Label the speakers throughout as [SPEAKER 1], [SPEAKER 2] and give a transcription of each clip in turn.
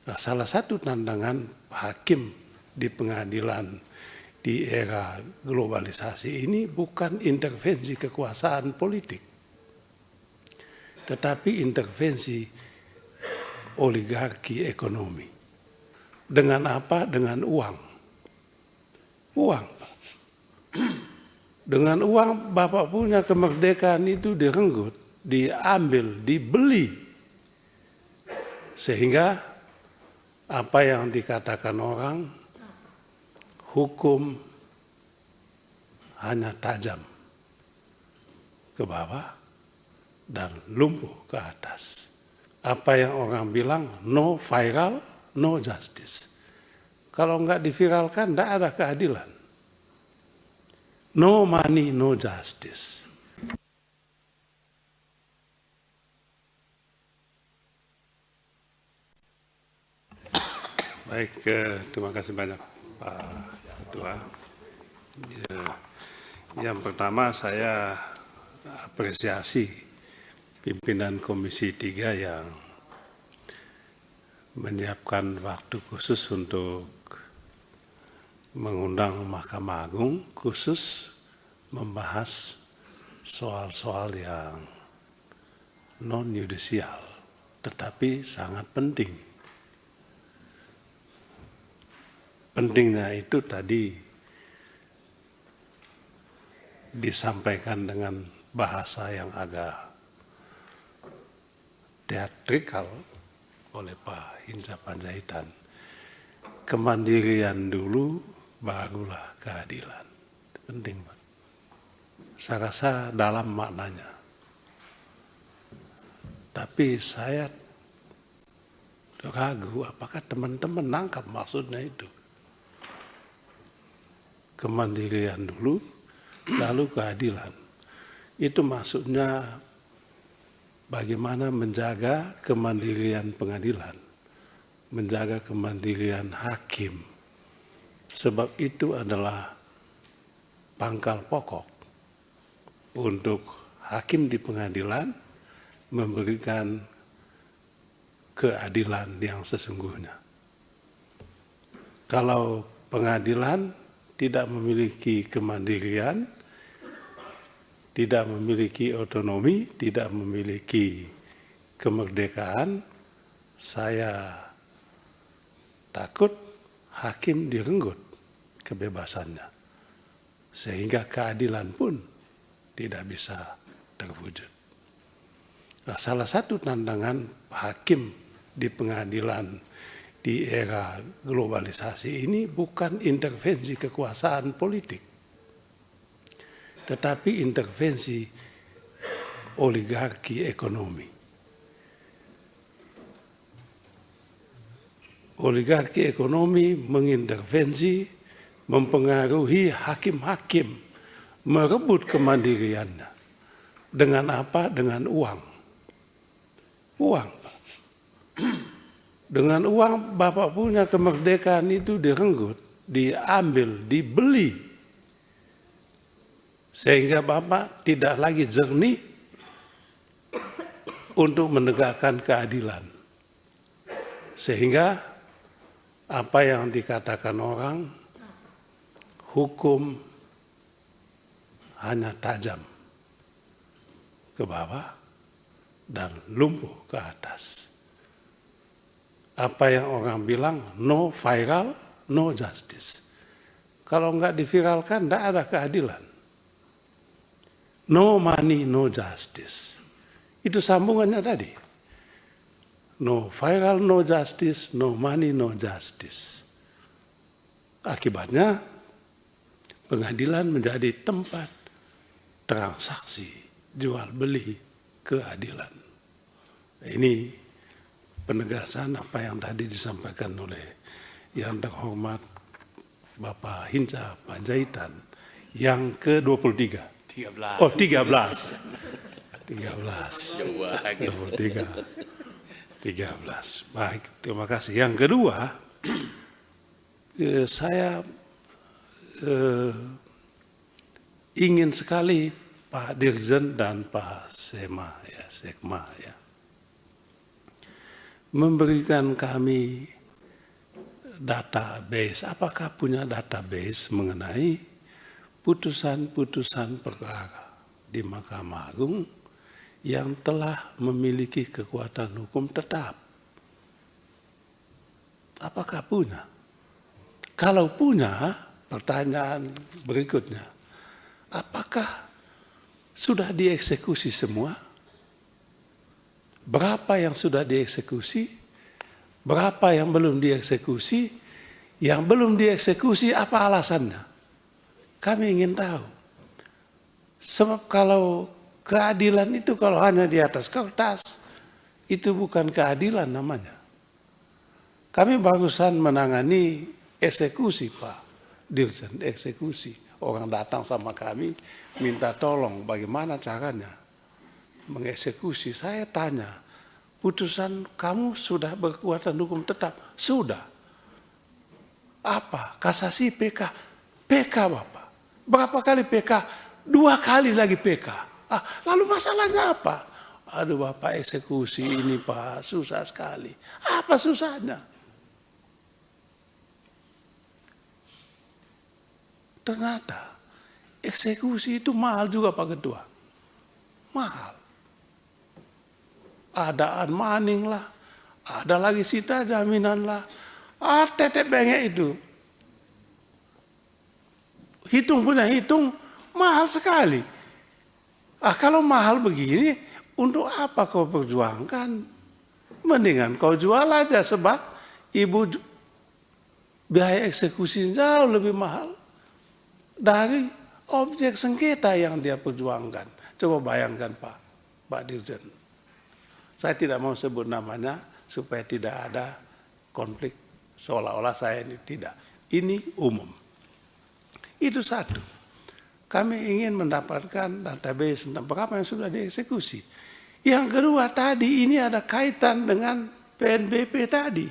[SPEAKER 1] Nah, salah satu tantangan hakim di pengadilan di era globalisasi ini bukan intervensi kekuasaan politik, tetapi intervensi oligarki ekonomi. Dengan apa? Dengan uang. Uang. Dengan uang Bapak punya kemerdekaan itu direnggut, diambil, dibeli. Sehingga apa yang dikatakan orang, hukum hanya tajam ke bawah dan lumpuh ke atas. Apa yang orang bilang, no viral, no justice. Kalau nggak diviralkan, nggak ada keadilan. No money, no justice. Baik, terima kasih banyak Pak Ketua. Yang pertama saya apresiasi pimpinan Komisi 3 yang menyiapkan waktu khusus untuk mengundang Mahkamah Agung khusus membahas soal-soal yang non-yudisial, tetapi sangat penting. Pentingnya itu tadi disampaikan dengan bahasa yang agak teatrikal oleh Pak Hinca Panjaitan. Kemandirian dulu, barulah keadilan. Penting, Pak. Saya rasa dalam maknanya. Tapi saya ragu apakah teman-teman nangkap maksudnya itu. Kemandirian dulu, lalu keadilan. Itu maksudnya bagaimana menjaga kemandirian pengadilan, menjaga kemandirian hakim. Sebab itu adalah pangkal pokok untuk hakim di pengadilan memberikan keadilan yang sesungguhnya. Kalau pengadilan tidak memiliki kemandirian, tidak memiliki otonomi, tidak memiliki kemerdekaan, saya takut hakim direnggut kebebasannya. Sehingga keadilan pun tidak bisa terwujud. Nah, salah satu tantangan hakim di pengadilan di era globalisasi ini bukan intervensi kekuasaan politik, tetapi intervensi oligarki ekonomi. Oligarki ekonomi mengintervensi, mempengaruhi hakim-hakim, merebut kemandiriannya. Dengan apa? Dengan uang. Uang. Dengan uang Bapak punya kemerdekaan itu direnggut, diambil, dibeli. Sehingga Bapak tidak lagi jernih untuk menegakkan keadilan. Sehingga apa yang dikatakan orang, hukum hanya tajam ke bawah dan lumpuh ke atas. Apa yang orang bilang, no viral, no justice. Kalau nggak diviralkan, nggak ada keadilan. No money, no justice. Itu sambungannya tadi. No viral, no justice, no money, no justice. Akibatnya, pengadilan menjadi tempat transaksi, jual beli keadilan. Ini penegasan apa yang tadi disampaikan oleh yang terhormat Bapak Hinca Panjaitan yang ke-23.
[SPEAKER 2] 13.
[SPEAKER 1] Oh, 13. 23. 13. Baik, terima kasih. Yang kedua, saya ingin sekali Pak Dirjen dan Pak Sekma ya, memberikan kami database. Apakah punya database mengenai putusan-putusan perkara di Mahkamah Agung yang telah memiliki kekuatan hukum tetap? Apakah punya? Kalau punya, pertanyaan berikutnya, apakah sudah dieksekusi semua? Berapa yang sudah dieksekusi? Berapa yang belum dieksekusi? Yang belum dieksekusi apa alasannya? Kami ingin tahu. Sebab kalau keadilan itu kalau hanya di atas kertas, itu bukan keadilan namanya. Kami barusan menangani eksekusi, Pak Dirjen, eksekusi. Orang datang sama kami, minta tolong bagaimana caranya mengeksekusi. Saya tanya, putusan kamu sudah berkekuatan hukum tetap? Sudah. Apa? Kasasi PK? PK Bapak. Berapa kali PK? 2 kali lagi PK. Lalu masalahnya apa? Aduh Bapak, eksekusi ini Pak, susah sekali. Apa susahnya? Ternyata eksekusi itu mahal juga Pak Ketua. Mahal. Ada unmanning lah, ada lagi sita jaminan lah, tetek bengek itu. Hitung punya hitung, mahal sekali. Kalau mahal begini, untuk apa kau perjuangkan? Mendingan kau jual aja, sebab ibu biaya eksekusi jauh lebih mahal dari objek sengketa yang dia perjuangkan. Coba bayangkan Pak Dirjen. Saya tidak mau sebut namanya supaya tidak ada konflik seolah-olah saya ini tidak. Ini umum. Itu satu. Kami ingin mendapatkan database tentang berapa yang sudah dieksekusi. Yang kedua tadi ini ada kaitan dengan PNBP tadi.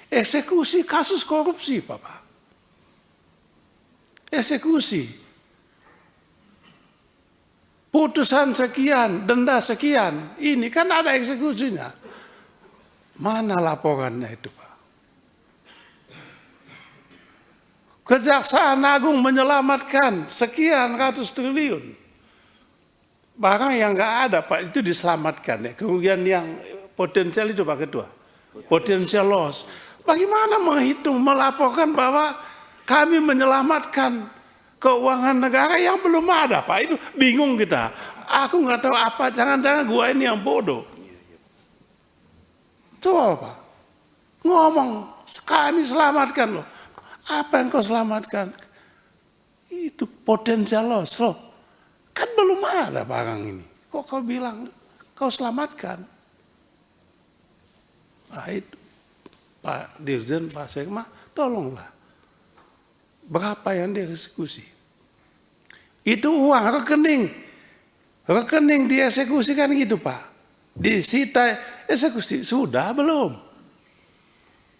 [SPEAKER 1] Eksekusi kasus korupsi Bapak. Eksekusi. Putusan sekian, denda sekian. Ini kan ada eksekusinya. Mana laporannya itu Pak? Kejaksaan Agung menyelamatkan sekian ratus triliun. Barang yang nggak ada Pak, itu diselamatkan. Ya. Kerugian yang potensial itu Pak Ketua. Potensial loss. Bagaimana menghitung, melaporkan bahwa kami menyelamatkan keuangan negara yang belum ada Pak? Itu bingung kita. Aku nggak tahu apa, jangan-jangan gua ini yang bodoh. Coba Pak, ngomong, kami selamatkan loh. Apa yang kau selamatkan? Itu potensial loss loh. Kan belum ada barang ini. Kok kau bilang kau selamatkan? Itu Pak Dirjen, Pak Sekma, tolonglah. Berapa yang dieksekusi? Itu uang rekening. Rekening dieksekusi kan gitu Pak. Disita eksekusi. Sudah belum?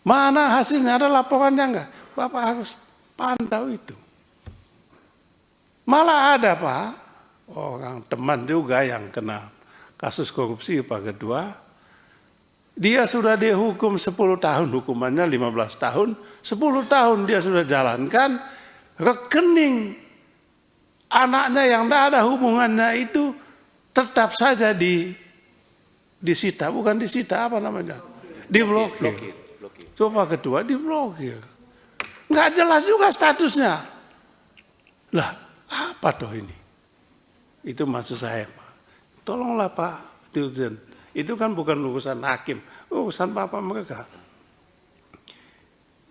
[SPEAKER 1] Mana hasilnya? Ada laporannya enggak? Bapak harus pantau itu. Malah ada Pak, orang teman juga yang kena kasus korupsi Pak Ketua. Dia sudah dihukum 10 tahun, hukumannya 15 tahun. 10 tahun dia sudah jalankan, rekening anaknya yang tidak ada hubungannya itu tetap saja disita. Bukan disita, apa namanya? Diblokir. Coba Ketua, diblokir. Nggak jelas juga statusnya. Lah, apa toh ini? Itu maksud saya Pak. Tolonglah Pak Dirjen. Itu kan bukan urusan hakim, urusan bapak mereka.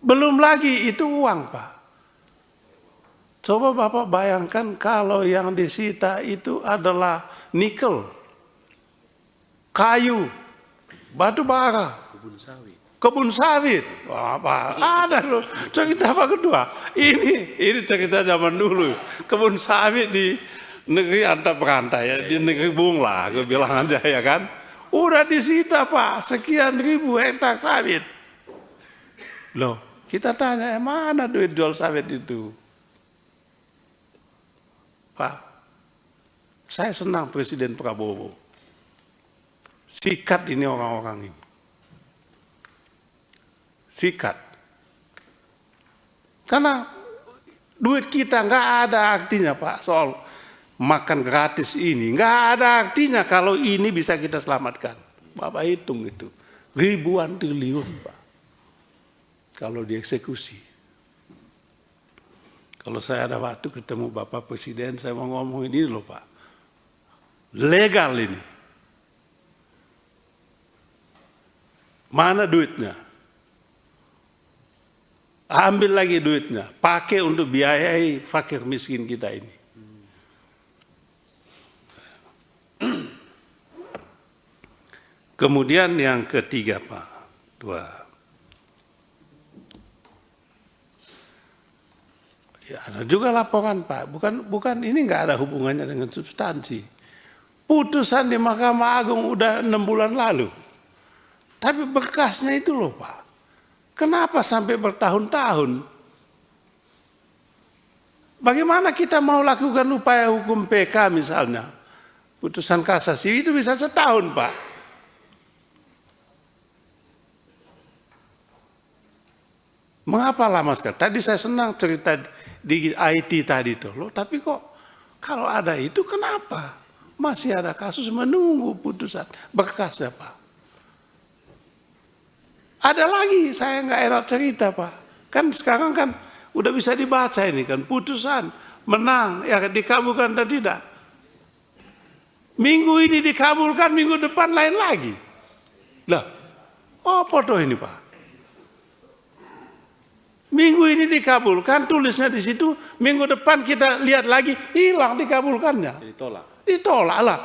[SPEAKER 1] Belum lagi itu uang Pak. Coba Bapak bayangkan kalau yang disita itu adalah nikel, kayu, batu bara, kebun sawit. Wah, Pak, ada loh cerita Pak Ketua. Ini cerita zaman dulu. Kebun sawit di negeri antah berantai ya, di negeri Bung lah, gue bilang aja ya kan. Udah disita Pak, sekian ribu hektar sawit. Loh, kita tanya, mana duit jual sawit itu? Pak, saya senang Presiden Prabowo. Sikat ini orang-orang ini. sikat. Karena duit kita nggak ada artinya Pak soal makan gratis ini. Nggak ada artinya kalau ini bisa kita selamatkan. Bapak hitung itu. Ribuan triliun Pak. Kalau dieksekusi. Kalau saya ada waktu ketemu Bapak Presiden, saya mau ngomong ini loh Pak. Legal ini. Mana duitnya? Ambil lagi duitnya, pakai untuk biayai fakir miskin kita ini. Kemudian yang ketiga Pak, ya, ada juga laporan Pak, bukan ini nggak ada hubungannya dengan substansi. Putusan di Mahkamah Agung udah 6 bulan lalu, tapi bekasnya itu loh Pak. Kenapa sampai bertahun-tahun? Bagaimana kita mau lakukan upaya hukum PK misalnya? Putusan kasasi itu bisa setahun Pak. Mengapa lama sekali? Tadi saya senang cerita di IT tadi tuh, loh, tapi kok kalau ada itu kenapa masih ada kasus menunggu putusan berkasnya Pak? Ada lagi saya nggak enak cerita Pak, kan sekarang kan udah bisa dibaca ini kan putusan menang ya dikabulkan dan tidak. Minggu ini dikabulkan, minggu depan lain lagi. Lah, apa tuh ini Pak? Minggu ini dikabulkan, tulisnya di situ, minggu depan kita lihat lagi, hilang dikabulkannya. Ditolak lah.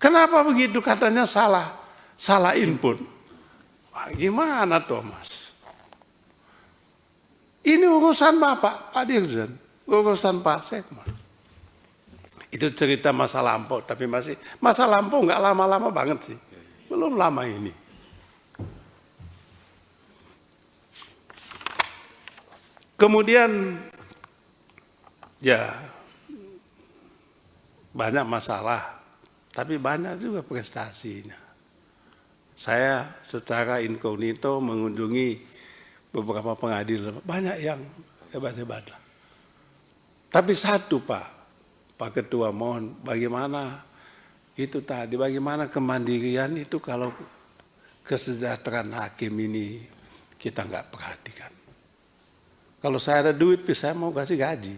[SPEAKER 1] Kenapa begitu? Katanya salah input. Wah, gimana tuh Mas? Ini urusan Bapak, Pak Dirjen, urusan Pak Sekma. Itu cerita masa lampau, tapi masih masa lampau nggak lama-lama banget sih, belum lama ini. Kemudian ya banyak masalah, tapi banyak juga prestasinya. Saya secara inkognito mengunjungi beberapa pengadilan, banyak yang hebat-hebat lah. Tapi satu Pak Ketua mohon, bagaimana itu tadi, bagaimana kemandirian itu kalau kesejahteraan hakim ini kita nggak perhatikan. Kalau saya ada duit, saya mau kasih gaji.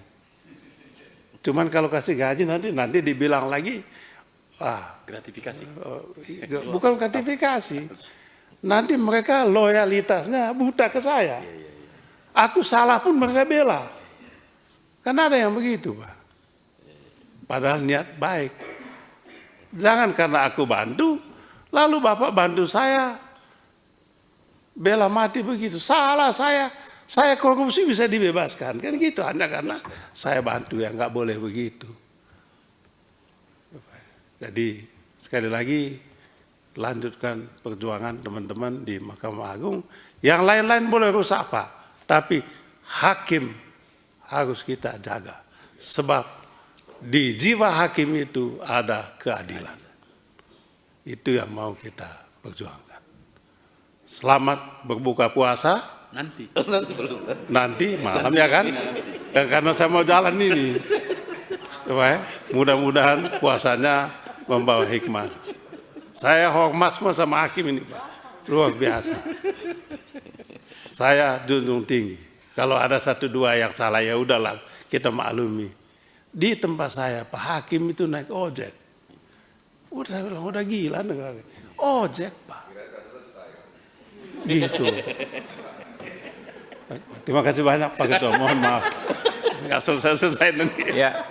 [SPEAKER 1] Cuman kalau kasih gaji nanti dibilang lagi,
[SPEAKER 2] gratifikasi.
[SPEAKER 1] Bukan gratifikasi. Nanti mereka loyalitasnya buta ke saya. Aku salah pun mereka bela. Karena ada yang begitu Pak. Padahal niat baik. Jangan karena aku bantu, lalu Bapak bantu saya bela mati begitu. Salah saya korupsi bisa dibebaskan. Kan gitu, hanya karena saya bantu, ya nggak boleh begitu. Jadi sekali lagi lanjutkan perjuangan teman-teman di Mahkamah Agung. Yang lain-lain boleh rusak Pak, tapi hakim harus kita jaga. Sebab di jiwa hakim itu ada keadilan. Itu yang mau kita perjuangkan. Selamat berbuka puasa. Nanti malam ya kan? Dan karena saya mau jalan ini. Mudah-mudahan puasanya membawa hikmah. Saya hormat semua sama hakim ini Pak, luar biasa. Saya junjung tinggi. Kalau ada 1-2 yang salah ya udahlah, kita maklumi. Di tempat saya Pak Hakim itu naik ojek. Udah saya bilang udah gila negara. Ojek Pak. Gitu. Terima kasih banyak Pak Ketua. Mohon maaf. Nggak selesai nanti.
[SPEAKER 2] Ya.